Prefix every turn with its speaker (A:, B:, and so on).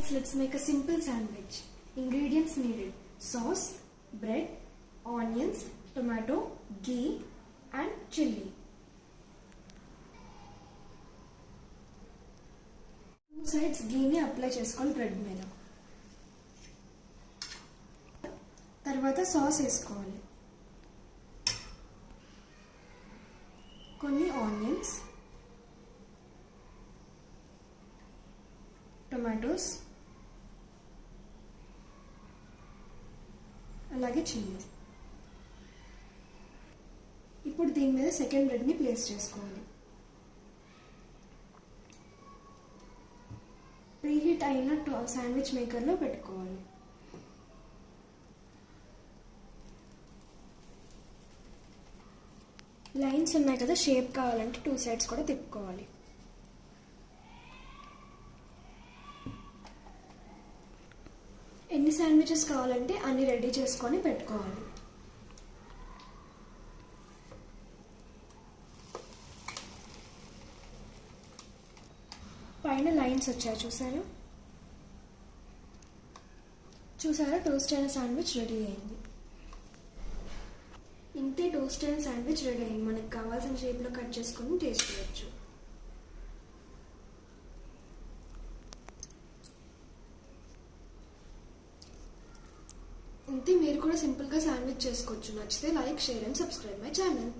A: friends, let's make a simple sandwich. Ingredients needed: sauce, bread, onions, tomato, ghee and chili. Two sides ghee ni apply cheskoni bread మీద. తర్వాత sauce వేసుకోవాలి. కొన్ని onions, tomatoes, అలాగే chilli. ఇప్పుడు దీని మీద second బ్రెడ్ని place చేసుకోవాలి. Preheat అయిన శాండ్విచ్ మేకర్లో పెట్టుకోవాలి. లైన్స్ ఉన్నాయి కదా, షేప్ కావాలంటే టూ సైడ్స్ కూడా తిప్పుకోవాలి. ఎన్ని శాండ్విచెస్ కావాలంటే అన్ని రెడీ చేసుకొని పెట్టుకోవాలి. పైన లైన్స్ వచ్చాయి చూసారా టోస్ట్ అయిన శాండ్విచ్ రెడీ అయింది. ఇంతే టోస్ట్ అయిన శాండ్విచ్ రెడీ అయింది. మనకు కావాల్సిన షేప్లో కట్ చేసుకొని టేస్ట్ చేయొచ్చు. ఇంతే, మీరు కూడా సింపుల్గా శాండ్విచ్ చేసుకోవచ్చు. నచ్చితే like, share and subscribe my channel.